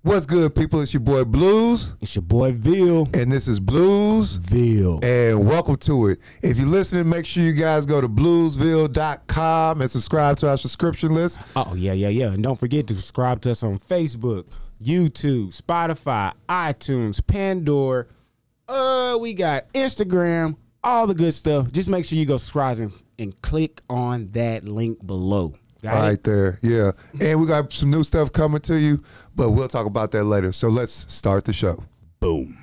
What's good, people? It's your boy Bluez. It's your boy Ville. And this is BluezVille. And welcome to it. If you're listening, make sure you guys go to BluezVille.com and subscribe to our subscription list. Oh, yeah. And don't forget to subscribe to us on Facebook, YouTube, Spotify, iTunes, Pandora. We got Instagram, all the good stuff. Just make sure you go subscribe and click on that link below. Right there, yeah. And we got some new stuff coming to you, but we'll talk about that later. So let's start the show. Boom.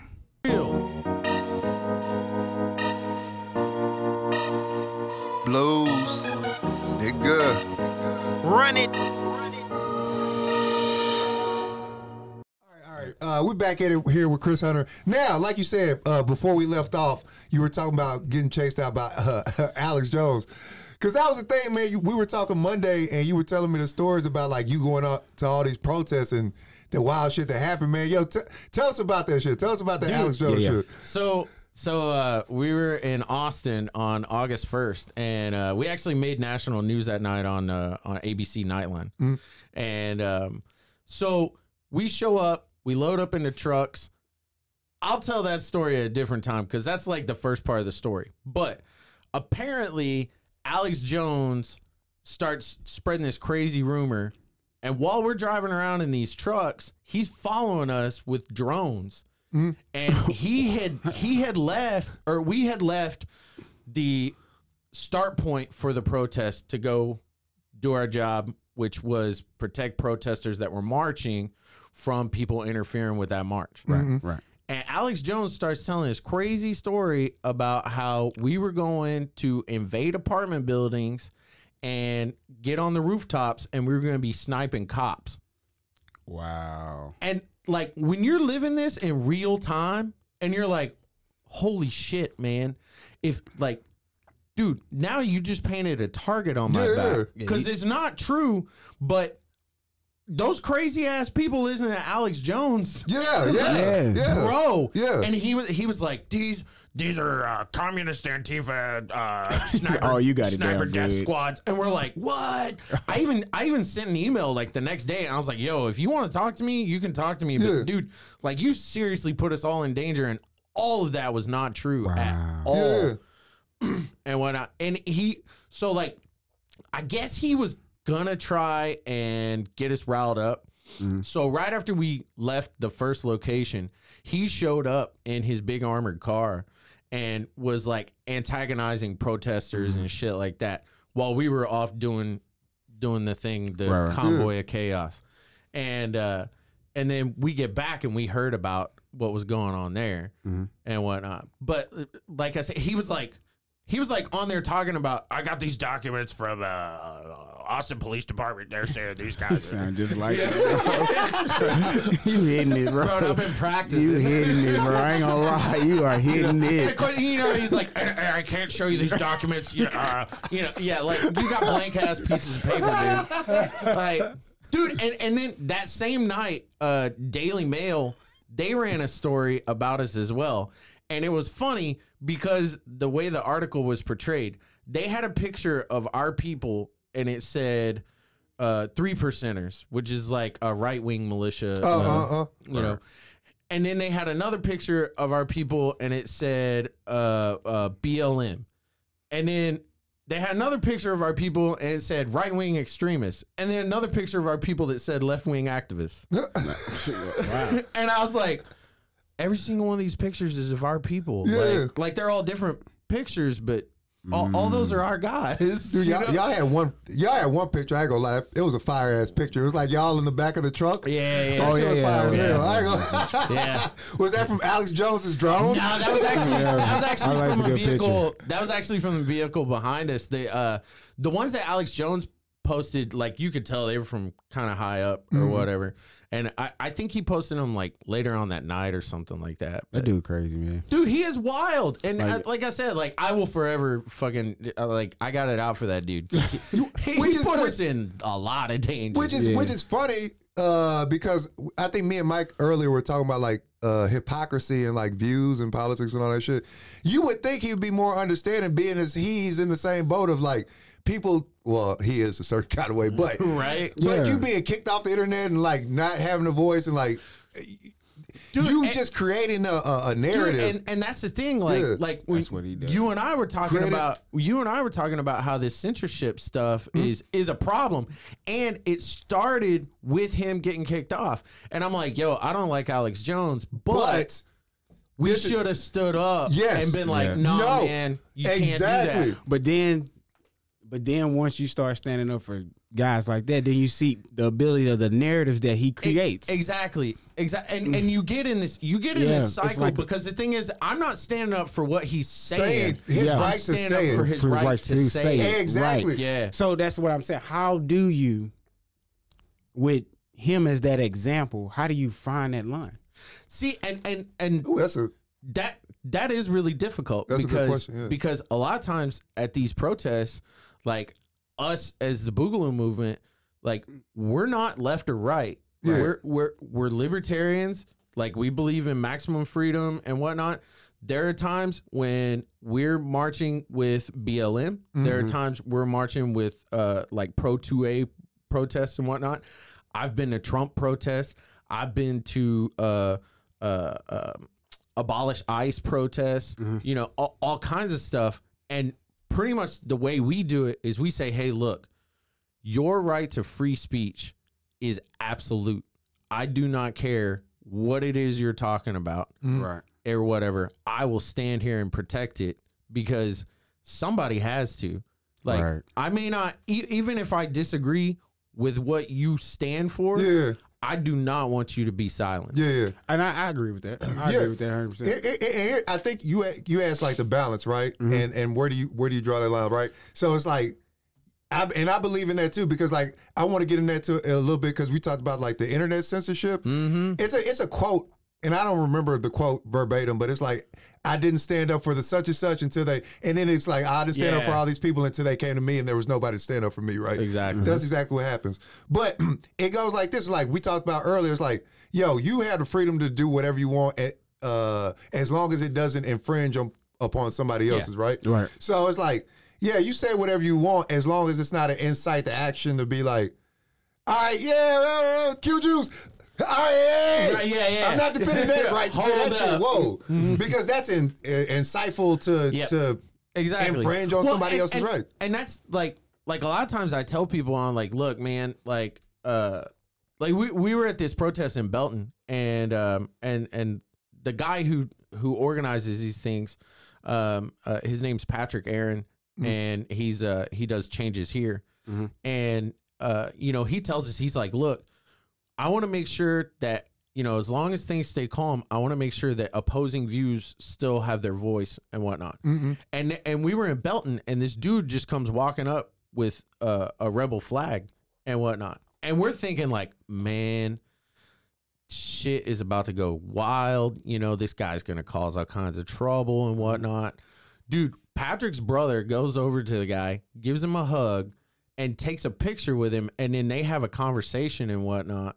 Bluez, nigga. Run it. All right. We're back at it here with Kris Hunter. Now, like you said, before we left off, you were talking about getting chased out by Alex Jones. Because that was the thing, man. We were talking Monday, and you were telling me the stories about, like, you going out to all these protests and the wild shit that happened, man. Yo, tell us about that shit. Tell us about the Alex Jones shit. So we were in Austin on August 1st, and we actually made national news that night on ABC Nightline. Mm. And so we show up, we load up into trucks. I'll tell that story at a different time because that's like the first part of the story. But apparently Alex Jones starts spreading this crazy rumor, and while we're driving around in these trucks, he's following us with drones. Mm. And we had left the start point for the protest to go do our job, which was protect protesters that were marching from people interfering with that march. Right. And Alex Jones starts telling this crazy story about how we were going to invade apartment buildings and get on the rooftops, and we were going to be sniping cops. Wow. And like when you're living this in real time and you're like, holy shit, man. If like, dude, now you just painted a target on my back. Because it's not true, but those crazy ass people listening to Alex Jones. Yeah. Bro. Yeah. And he was like, these are communist Antifa sniper death squads. And we're like, what? I even sent an email like the next day, and I was like, yo, if you want to talk to me, you can talk to me. But dude, like, you seriously put us all in danger, and all of that was not true at all. Yeah. And so like, I guess he was gonna try and get us riled up. So right after we left the first location, he showed up in his big armored car and was like antagonizing protesters and shit like that while we were off doing the thing, the convoy of chaos. And then we get back and we heard about what was going on there and whatnot. But like I said, he was like on there talking about, I got these documents from Austin Police Department. They're saying these guys sound just like that. You hitting it, bro. I've been practicing. You hitting it, bro. I ain't gonna lie. You are hitting it. You know, he's like, I can't show you these documents. Yeah, like you got blank ass pieces of paper, dude. Like, dude, and then that same night, Daily Mail, they ran a story about us as well. And it was funny because the way the article was portrayed, they had a picture of our people and it said 3%ers, which is like a right-wing militia, you know. And then they had another picture of our people and it said BLM. And then they had another picture of our people and it said right-wing extremists. And then another picture of our people that said left-wing activists. Wow. And I was like, every single one of these pictures is of our people. Yeah. Like they're all different pictures, but all those are our guys. Dude, y'all had one picture. I ain't gonna lie, it was a fire ass picture. It was like y'all in the back of the truck. Yeah. Oh yeah. I ain't gonna yeah. Was that from Alex Jones's drone? No, that was actually from a vehicle. Picture. That was actually from the vehicle behind us. The ones that Alex Jones posted, like you could tell they were from kind of high up or whatever. And I think he posted them like later on that night or something like that. That dude crazy, man. Dude, he is wild. And like I said, like I will forever fucking like I got it out for that dude. He put us in a lot of danger. Which is funny because I think me and Mike earlier were talking about like hypocrisy and like views and politics and all that shit. You would think he would be more understanding, being as he's in the same boat of like people. Well, he is a certain kind of way, but right. But you being kicked off the internet and like not having a voice and like. Dude, you just creating a narrative, dude, and that's the thing. Like that's what he does. You and I were talking about how this censorship stuff is a problem, and it started with him getting kicked off. And I'm like, yo, I don't like Alex Jones, but we should have stood up and been like, no, man, you can't do that. But then once you start standing up for guys like that, then you see the ability of the narratives that he creates. Exactly. And you get in this cycle like because the thing is, I'm not standing up for what he's saying. His right to say it. For his right to say it. Exactly. Right. Yeah. So that's what I'm saying. How do you, with him as that example, how do you find that line? See, and Ooh, that is really difficult because a lot of times at these protests, like us as the Boogaloo movement, like we're not left or right. Yeah. We're libertarians. Like we believe in maximum freedom and whatnot. There are times when we're marching with BLM. There are times we're marching with like Pro 2A protests and whatnot. I've been to Trump protests. I've been to abolish ICE protests. You know, all kinds of stuff. And pretty much the way we do it is we say, hey, look, your right to free speech is absolute. I do not care what it is you're talking about, right, or whatever. I will stand here and protect it because somebody has to. Like, I may not, even if I disagree with what you stand for, I do not want you to be silent. Yeah. And I agree with that. I agree with that 100%. I think you asked like the balance, right? And where do you draw that line, right? So it's like, I believe in that too, because like I want to get in that too a little bit because we talked about like the internet censorship. It's a quote, and I don't remember the quote verbatim, but it's like, I didn't stand up for the such and such until they, and then it's like, I didn't stand up for all these people until they came to me and there was nobody to stand up for me, right? Exactly. That's exactly what happens. But it goes like this, like we talked about earlier, it's like, yo, you have the freedom to do whatever you want as long as it doesn't infringe upon somebody else's, right? Right. So it's like, yeah, you say whatever you want as long as it's not an incite to action to be like, all right, kill Jews. All right, yeah. I'm not defending that, right? Hold up. Whoa, because that's insightful to infringe on somebody else's rights. And that's like a lot of times I tell people, on like, look, man, like we were at this protest in Belton, and the guy who organizes these things, his name's Patrick Aaron, and he does changes here, and you know, he tells us, he's like, look, I want to make sure that, you know, as long as things stay calm, I want to make sure that opposing views still have their voice and whatnot. And we were in Belton, and this dude just comes walking up with a rebel flag and whatnot. And we're thinking like, man, shit is about to go wild. You know, this guy's going to cause all kinds of trouble and whatnot. Dude, Patrick's brother goes over to the guy, gives him a hug, and takes a picture with him. And then they have a conversation and whatnot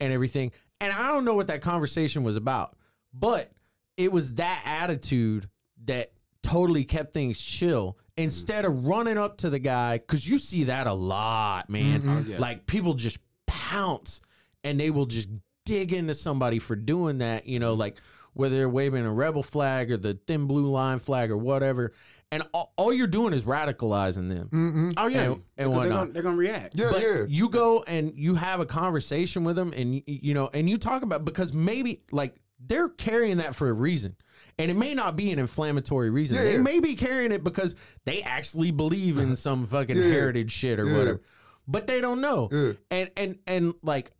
and everything. And I don't know what that conversation was about, but it was that attitude that totally kept things chill instead of running up to the guy. Cause you see that a lot, man. Like people just pounce and they will just dig into somebody for doing that, you know, like whether they're waving a rebel flag or the thin blue line flag or whatever. And all you're doing is radicalizing them. Oh yeah, and whatnot. They're gonna react. But you go and you have a conversation with them, and you know, and you talk about, because maybe like they're carrying that for a reason, and it may not be an inflammatory reason. They may be carrying it because they actually believe in some fucking heritage shit or whatever, but they don't know. And like,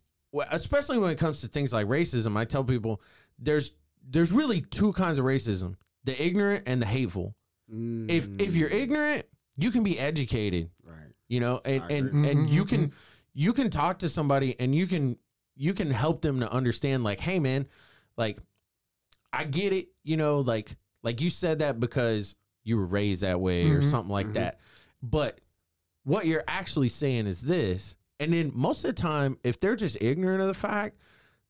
especially when it comes to things like racism, I tell people there's really two kinds of racism: the ignorant and the hateful. If you're ignorant, you can be educated, right? You know, and you can talk to somebody and you can help them to understand, like, hey man, like I get it, you know, like you said that because you were raised that way or something like that. But what you're actually saying is this. And then most of the time, if they're just ignorant of the fact,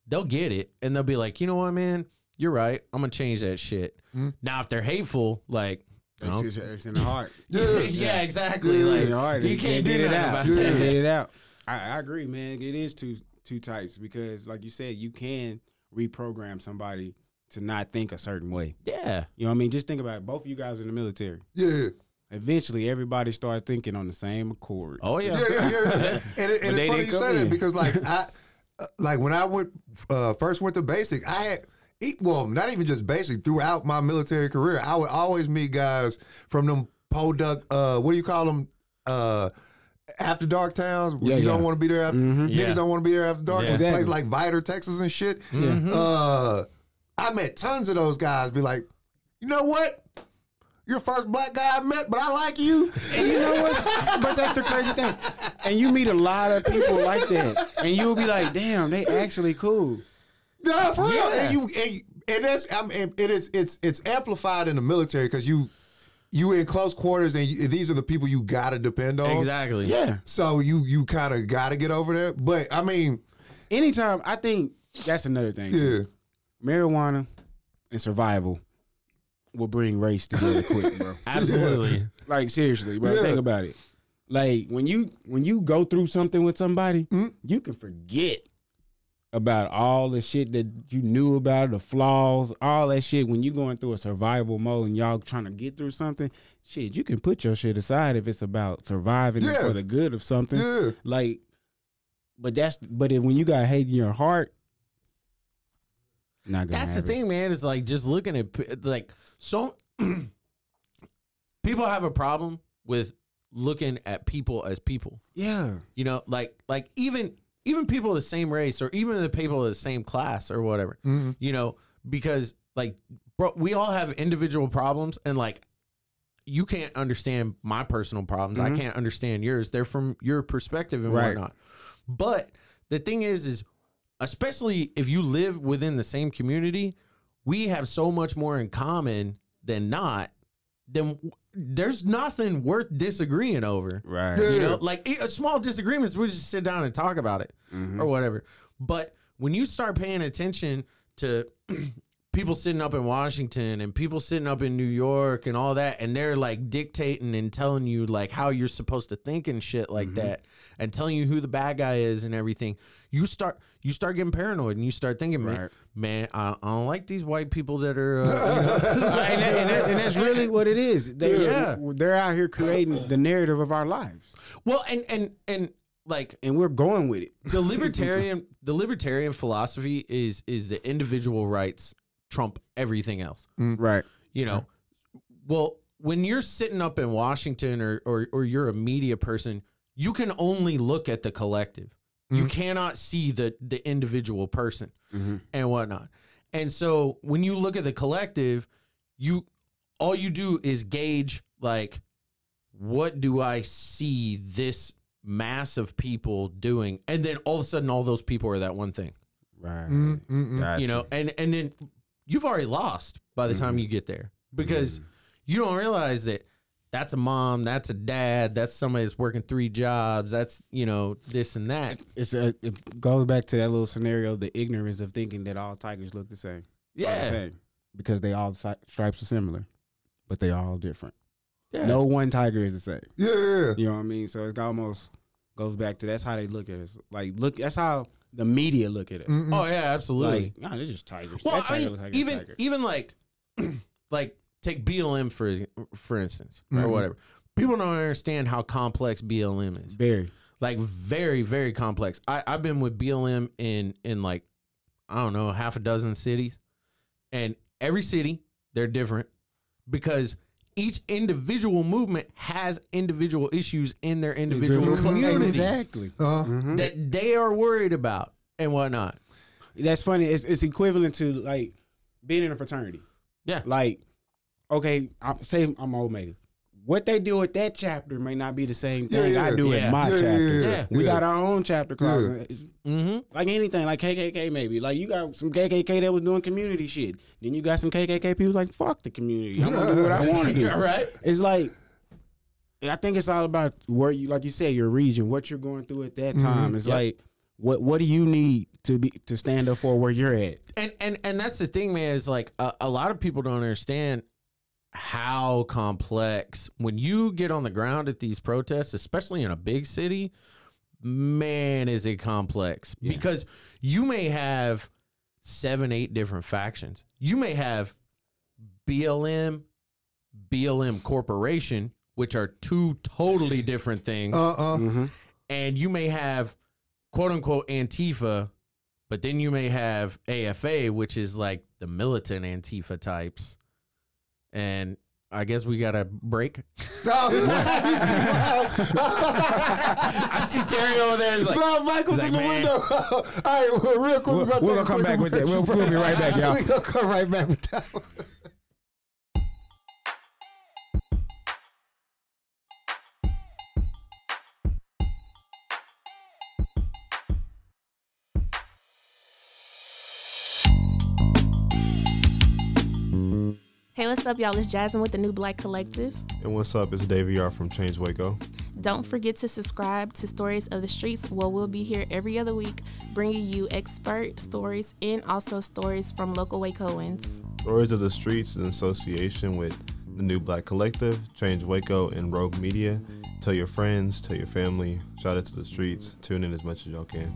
they'll get it and they'll be like, you know what, man, you're right, I'm gonna change that shit. Now, if they're hateful, like, It's in the heart. Yeah, exactly. Like, in the heart. You can't get it out. Get it out. I agree, man. It is two types because, like you said, you can reprogram somebody to not think a certain way. Yeah. You know what I mean? Just think about it. Both of you guys in the military. Yeah. Eventually, everybody started thinking on the same accord. Oh, yeah. Yeah. And it's funny you say that because, like, when I first went to basic, I had, not even just basic, throughout my military career, I would always meet guys from them podunk, what do you call them? After dark towns. You don't want to be there after, niggas don't want to be there after dark. Yeah. Exactly. Places like Vidor, Texas and shit. I met tons of those guys be like, you know what? You're the first black guy I met, but I like you. And you know what? But that's the crazy thing. And you meet a lot of people like that. And you'll be like, damn, they actually cool. Nah, for real. And that's it's amplified in the military because you in close quarters and these are the people you gotta depend on. Exactly. Yeah. So you kind of gotta get over that. But I mean, anytime, I think that's another thing. Yeah. Marijuana and survival will bring race together quick, bro. Absolutely. Like, seriously, bro. Think about it. Like, when you go through something with somebody, you can forget about all the shit that you knew about, the flaws, all that shit. When you going through a survival mode and y'all trying to get through something, shit, you can put your shit aside if it's about surviving and for the good of something. Yeah. Like, but when you got hate in your heart, not gonna That's the thing, man. Is like just looking at like so people have a problem with looking at people as people. Yeah. You know, like even people of the same race or even the people of the same class or whatever. You know, because like, bro, we all have individual problems and like you can't understand my personal problems. I can't understand yours. They're from your perspective and whatnot. But the thing is especially if you live within the same community, we have so much more in common than not. Then there's nothing worth disagreeing over. Right. You know, like small disagreements, we just sit down and talk about it or whatever. But when you start paying attention to people sitting up in Washington and people sitting up in New York and all that, and they're like dictating and telling you like how you're supposed to think and shit like that, and telling you who the bad guy is and everything, you start getting paranoid and you start thinking, man, I don't like these white people that are, you know. and that's really what it is. They're out here creating the narrative of our lives. Well, and like, and we're going with it. The libertarian philosophy is the individual rights trump everything else. Right. You know, well, when you're sitting up in Washington or you're a media person, you can only look at the collective. You cannot see the individual person and whatnot. And so when you look at the collective, all you do is gauge like, what do I see this mass of people doing? And then all of a sudden, all those people are that one thing. Right. Gotcha. You know, and then you've already lost by the time you get there because you don't realize that that's a mom, that's a dad, that's somebody that's working 3 jobs, that's, you know, this and that. It goes back to that little scenario, the ignorance of thinking that all tigers look the same. Yeah. The same, because they all stripes are similar, but they all different. Yeah. No one tiger is the same. Yeah. You know what I mean? So it almost goes back to that's how they look at us. Like, that's how the media look at us. Oh yeah, absolutely. Like, nah, this is tigers. Well, that tiger looks like a tiger. even like like take BLM for instance or whatever. People don't understand how complex BLM is. Very. Like very, very complex. I've been with BLM in like, I don't know, half a dozen cities. And every city, they're different because each individual movement has individual issues in their individual communities. Exactly. That they are worried about and whatnot. That's funny. It's equivalent to like being in a fraternity. Yeah. Like, okay, say I'm Omega. What they do at that chapter may not be the same thing I do at my chapter. We got our own chapter clauses. Like anything, like KKK maybe. Like you got some KKK that was doing community shit. Then you got some KKK people like, fuck the community. I'm gonna do what I want to do. Right? It's like, I think it's all about where you, like you said, your region, what you're going through at that time. It's like, what do you need to stand up for where you're at? And that's the thing, man, is like a lot of people don't understand how complex when you get on the ground at these protests, especially in a big city. Man, is it complex because you may have 7-8 different factions. You may have BLM Corporation, which are two totally different things. And you may have quote unquote Antifa, but then you may have AFA, which is like the militant Antifa types. And I guess we got a break. I see Terry over there. He's like, bro, Michael's in the window. All right, well, real quick. We're going to come back with that. We'll be right back, y'all. We're going to come right back with that one. Hey, what's up, y'all? It's Jasmine with the New Black Collective. And what's up? It's Davey R from Change Waco. Don't forget to subscribe to Stories of the Streets, where we'll be here every other week, bringing you expert stories and also stories from local Wacoans. Stories of the Streets in association with the New Black Collective, Change Waco, and Rogue Media. Tell your friends, tell your family, shout out to the streets, tune in as much as y'all can.